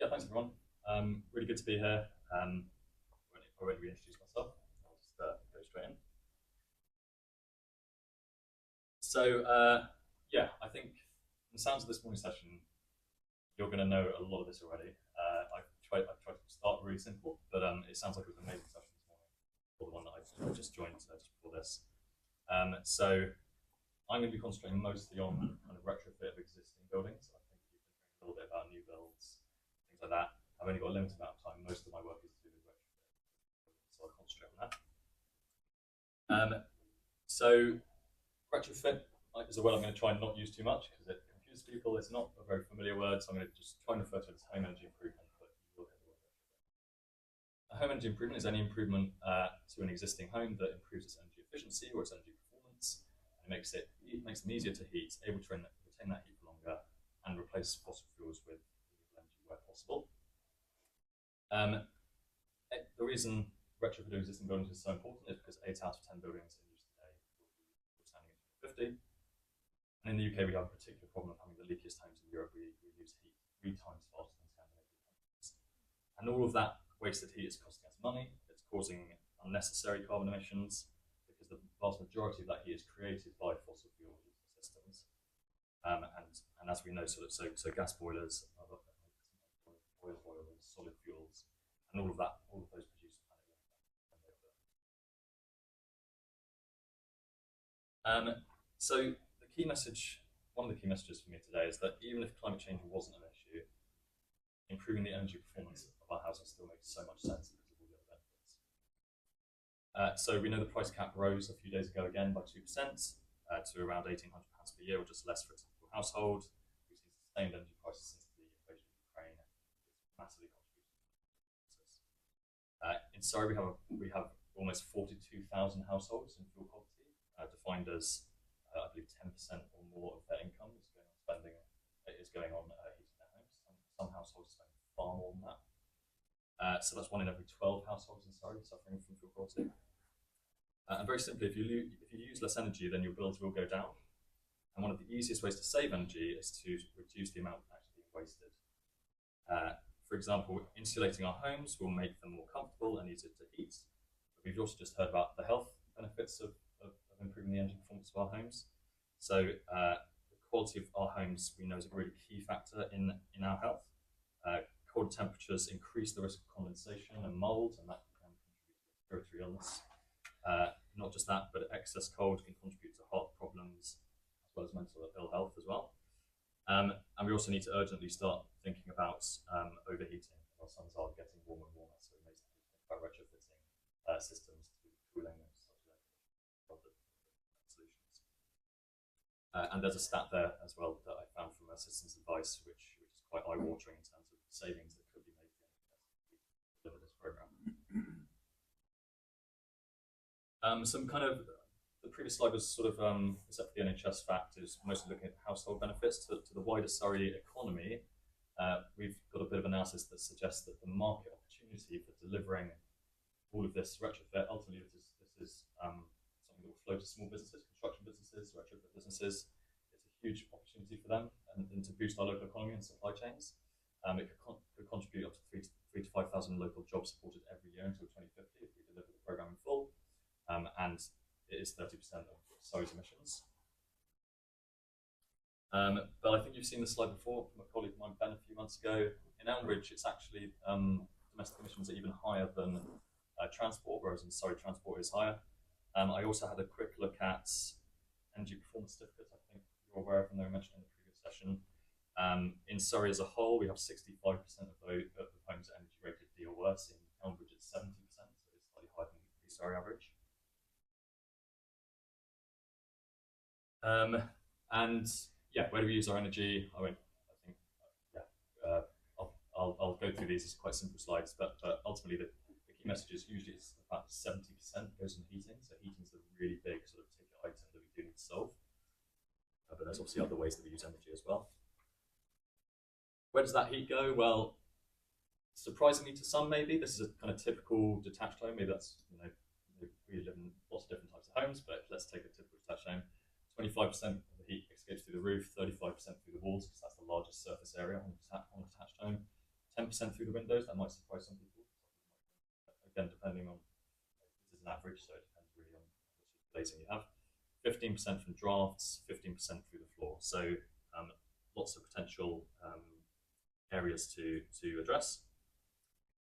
Yeah, thanks everyone. Really good to be here. I won't reintroduce myself. I'll just go straight in. Yeah, I think from the sounds of this morning session, you're going to know a lot of this already. I've tried to start really simple, but it sounds like it was an amazing session this morning, or the one that I just joined just before this. So I'm going to be concentrating mostly on kind of retrofit of existing buildings. I think you've been hearing a little bit about new builds, things like that. I've only got a limited amount of time. Most of my work is to do with retrofit, so I'll concentrate on that. So retrofit is a word I'm going to try and not use too much because it confuses people. It's not a very familiar word, so I'm going to just try and refer to it as home energy improvement. But you will hear the word retrofit. A home energy improvement is any improvement to an existing home that improves its energy efficiency or its energy performance. And makes them easier to heat, able to retain that heat for longer, and replace fossil fuels with renewable energy where possible. The reason retrofit of existing buildings is so important is because 8 out of 10 buildings in use today will be standing in 2050. And in the UK, we have a particular problem of having the leakiest homes in Europe. We use heat 3 times faster than Scandinavian countries. And all of that wasted heat is costing us money. It's causing unnecessary carbon emissions because the vast majority of that heat is created by fossil fuel systems. And as we know, so gas boilers, oil boilers, solid fuels, and all of those produce planet so the key message, one of the key messages for me today is that even if climate change wasn't an issue, improving the energy performance of our houses still makes so much sense because of all the other benefits. So we know the price cap rose a few days ago again by 2% to around £1,800 per year, or just less for a typical household. We've seen sustained energy prices since the invasion of Ukraine. It's massively contributed to this. In Surrey, we have almost 42,000 households in fuel poverty, defined as I believe 10% or more of their income is going on spending heating their homes. Some households spend far more than that. So that's 1 in every 12 households in Surrey suffering from fuel poverty. And very simply, if you use less energy, then your bills will go down. And one of the easiest ways to save energy is to reduce the amount actually being wasted. For example, insulating our homes will make them more comfortable and easier to heat. But we've also just heard about the health benefits of improving the energy performance of our homes. So the quality of our homes we know is a really key factor in our health. Cold temperatures increase the risk of condensation and mold, and that can contribute to respiratory illness. Not just that, but excess cold can contribute to heart problems as well as mental ill health as well. And we also need to urgently start thinking about overheating. Our suns are getting warmer and warmer, so it makes sense to think about retrofitting systems to cooling and solutions. And there's a stat there as well that I found from Citizens Advice, which is quite eye-watering in terms of savings that could be made if we deliver this program. Some kind of the previous slide was sort of except for the NHS fact is mostly looking at household benefits to the wider Surrey economy. We've got a bit of analysis that suggests that the market opportunity for delivering all of this retrofit, ultimately this is something that will flow to small businesses, construction businesses, retrofit businesses. It's a huge opportunity for them and to boost our local economy and supply chains. It could contribute up to 3,000 to 5,000 local jobs supported every year until 2050 if we deliver the program in full. And it is 30% of Surrey's emissions. But I think you've seen this slide before from a colleague of mine, Ben, a few months ago. In Elmbridge, it's actually domestic emissions are even higher than transport, whereas in Surrey, transport is higher. I also had a quick look at energy performance certificates. I think you're aware of them, they were mentioned in the previous session. In Surrey as a whole, we have 65% of the homes energy rated D or worse. In Elmbridge, it's 70%, so it's slightly higher than the Surrey average. And yeah, where do we use our energy? I'll go through these as quite simple slides, but ultimately the key message is usually it's about 70% goes into heating. So heating is a really big sort of ticket item that we do need to solve. But there's obviously other ways that we use energy as well. Where does that heat go? Well, surprisingly to some, maybe this is a kind of typical detached home. Maybe that's we live in lots of different types of homes, but let's take a typical detached home. 25% of the heat escapes through the roof, 35% through the walls, because that's the largest surface area on a detached home. 10% through the windows. That might surprise some people. Again, depending on, this is an average, so it depends really on which glazing you have. 15% from drafts, 15% through the floor. So lots of potential areas to address.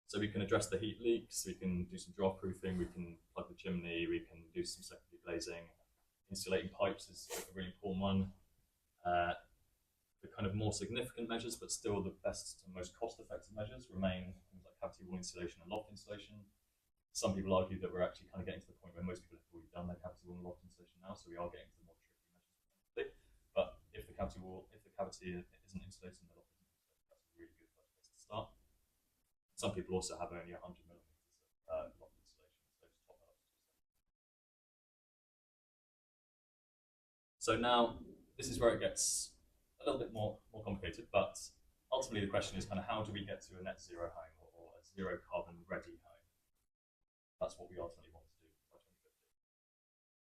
So we can address the heat leaks, we can do some draft proofing, we can plug the chimney, we can do some secondary glazing. Insulating pipes is a really important one. The kind of more significant measures, but still the best and most cost-effective measures, remain things like cavity wall insulation and loft insulation. Some people argue that we're actually kind of getting to the point where most people have already done their cavity wall and loft insulation now, so we are getting to the more tricky measures. But if the cavity isn't insulated and the loft isn't insulated, that's a really good place to start. Some people also have only 100 millimeters of loft insulation, so just top that up. So now this is where it gets a little bit more complicated, but ultimately the question is kind of how do we get to a net zero home or a zero carbon ready home? That's what we ultimately want to do by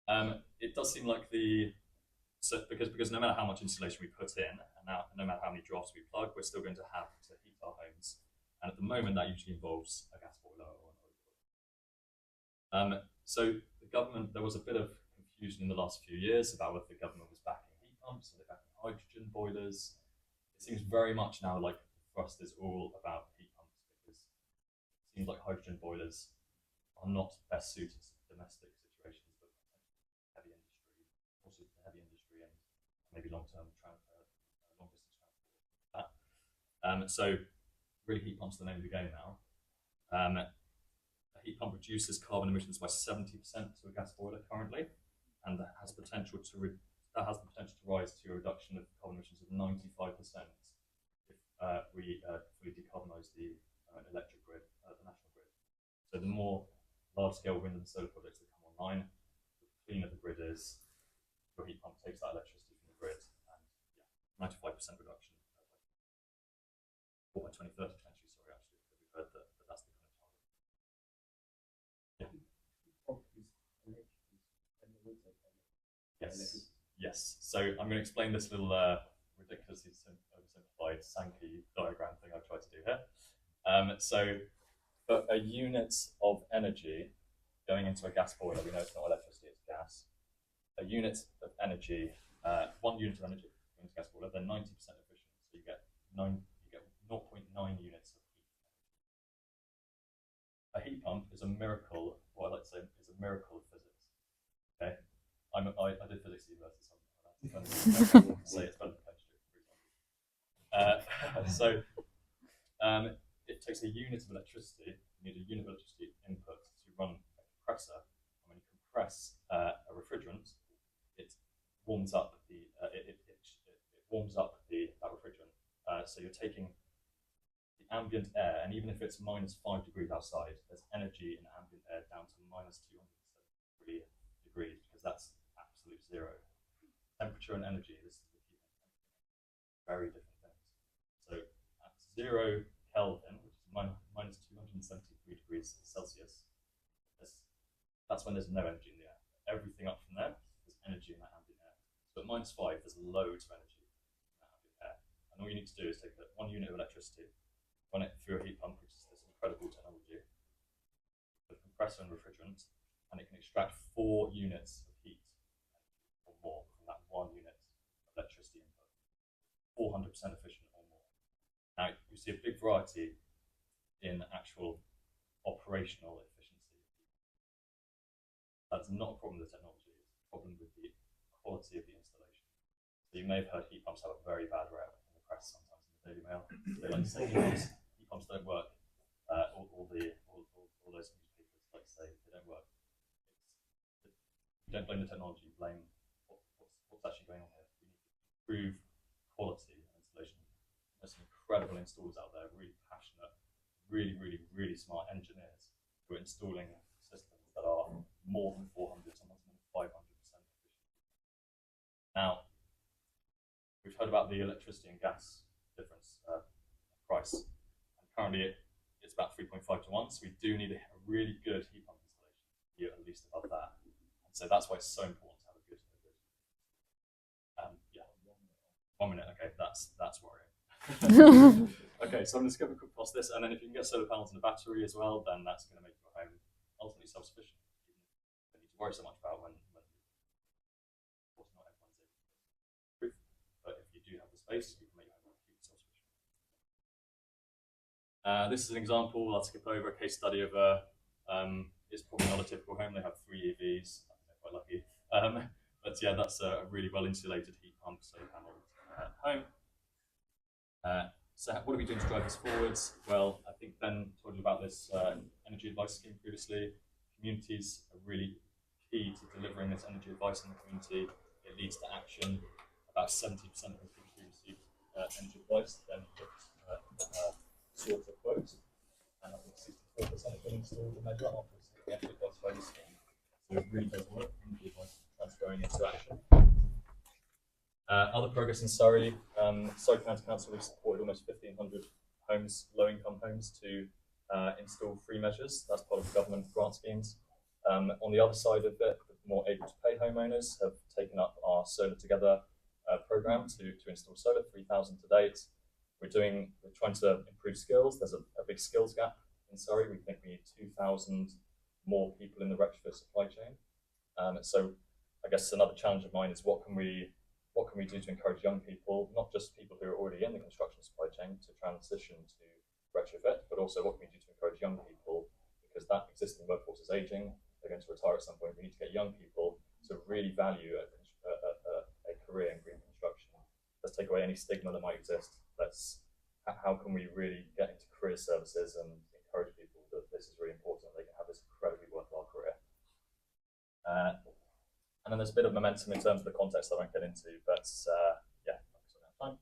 2050. It does seem like because no matter how much insulation we put in and no matter how many drafts we plug, we're still going to have to heat our homes. And at the moment, that usually involves a gas boiler or an oil boiler. So the government, there was a bit of confusion in the last few years about whether the government was backing heat pumps or they're backing hydrogen boilers. It seems very much now like the thrust is all about heat pumps, because it seems like hydrogen boilers are not best suited to domestic situations, but heavy industry, also heavy industry and maybe long-term long-distance transport. So really, heat pumps are the name of the game now. A heat pump reduces carbon emissions by 70% to a gas boiler currently, and that has the potential to rise to a reduction of carbon emissions of 95% if we fully decarbonise the electric grid, the national grid. So the more large-scale wind and solar projects that come online, the cleaner the grid is. Your heat pump takes that electricity from the grid, and 95% reduction. Or by 2030 potentially, sorry, actually, we've heard that that's the kind of target. Yeah. Yes. So I'm going to explain this little ridiculously oversimplified Sankey diagram thing I've tried to do here. So for a unit of energy going into a gas boiler, we know it's not electricity, it's gas. A unit of energy, 1 unit of energy going into a gas boiler, they're 90% efficient. So you get 0.9 units of heat. A heat pump is a miracle, what I like to say is a miracle of physics. Okay, I did physics at university, so I'm say it's better than chemistry, for example. It takes a unit of electricity. You need a unit of electricity input to run a compressor. And when you compress a refrigerant, it warms up that refrigerant. So you're taking the ambient air, and even if it's -5 degrees outside, there's energy in ambient air down to -273 degrees, because that's absolute zero. Temperature and energy, this is the key thing. Very different things. So at 0 Kelvin, which is -273 degrees Celsius, that's when there's no energy in the air. Everything up from there, there's energy in that ambient air. So at -5, there's loads of energy in that ambient air. And all you need to do is take 1 unit of electricity, run it through a heat pump, which is this incredible technology, with a compressor and refrigerant, and it can extract 4 units of heat or more from that 1 unit of electricity input. 400% efficient or more. Now, you see a big variety in actual operational efficiency. That's not a problem with the technology, it's a problem with the quality of the installation. So you may have heard heat pumps have a very bad rep in the press sometimes in the Daily Mail. They like to say heat pumps don't work. All those newspapers like to say they don't work. You don't blame the technology, you blame what's actually going on here. We need to improve quality and installation. There's some incredible installers out there, really passionate, really smart engineers who are installing systems that are more than 400, sometimes more than 500% efficient. Now, we've heard about the electricity and gas difference price, and currently it's about 3.5 to 1, so we do need a really good heat pump installation, here at least above that. And so that's why it's so important to have a good yeah. 1 minute, okay, that's worrying. Okay, so I'm going to skip a quick past this, and then if you can get solar panels and a battery as well, then that's going to make your home ultimately self-sufficient. You don't need to worry so much about when of course, not everyone's able to roof, but if you do have the space, you can make your home completely self-sufficient. This is an example. I'll skip over a case study of it's probably not a typical home. They have 3 EVs. They're quite lucky. But yeah, that's a really well insulated heat pump solar panel home. So what are we doing to drive this forwards? Well, I think Ben told you about this energy advice scheme previously. Communities are really key to delivering this energy advice in the community. It leads to action. About 70% of the people who receive energy advice then sort of quotes, and I think 64% have been installed and measured after receiving the energy advice by the scheme. So it really does work. Energy advice transferring into action. Other progress in Surrey. Surrey County Council has supported almost 1,500 homes, low-income homes, to install free measures. That's part of government grant schemes. On the other side of it, the more able to pay homeowners have taken up our Solar Together programme to install solar, 3,000 to date. We're trying to improve skills. There's a big skills gap in Surrey. We think we need 2,000 more people in the retrofit supply chain. So I guess another challenge of mine is what can we do to encourage young people, not just people who are already in the construction supply chain, to transition to retrofit, but also what can we do to encourage young people, because that existing workforce is aging, they're going to retire at some point. We need to get young people to really value a career in green construction. Let's take away any stigma that might exist. How can we really get into career services and encourage people that this is really important, they can have this incredibly worthwhile career. And then there's a bit of momentum in terms of the context that I won't get into, but yeah, time.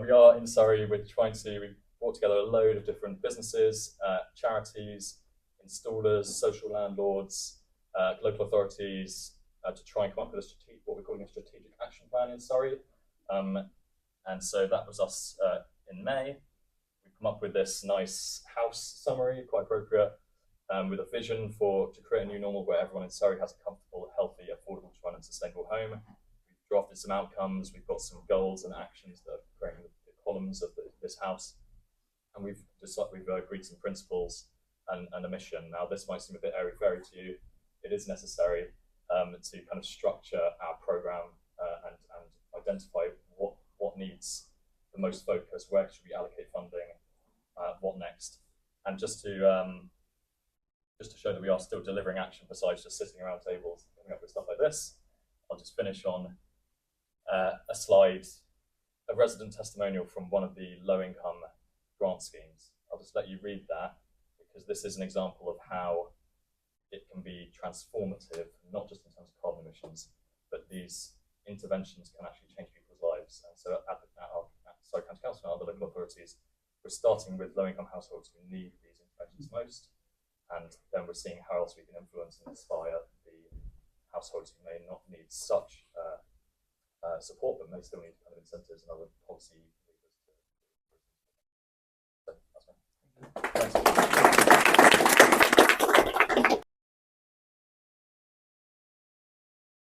We are in Surrey. We've brought together a load of different businesses, charities, installers, social landlords, local authorities, to try and come up with what we're calling a strategic action plan in Surrey. And so that was us in May. We've come up with this nice house summary, quite appropriate, with a vision to create a new normal where everyone in Surrey has a comfortable, healthy, affordable to run and sustainable home. We've drafted some outcomes. We've got some goals and actions that are creating the columns of this house. And we've agreed some principles and a mission. Now, this might seem a bit airy-fairy to you. It is necessary to kind of structure our programme and identify what needs the most focus, where should we allocate funding, what next. And just to show that we are still delivering action besides just sitting around tables and coming up with stuff like this, I'll just finish on a slide, a resident testimonial from one of the low-income grant schemes. I'll just let you read that, because this is an example of how it can be transformative, not just in terms of carbon emissions, but these interventions can actually change people's lives. And so at Surrey County Council and other local authorities, we're starting with low-income households who need these interventions most, and then we're seeing how else we can influence and inspire the households who may not need such support, but may still need kind of incentives and other policy levers. So that's fine.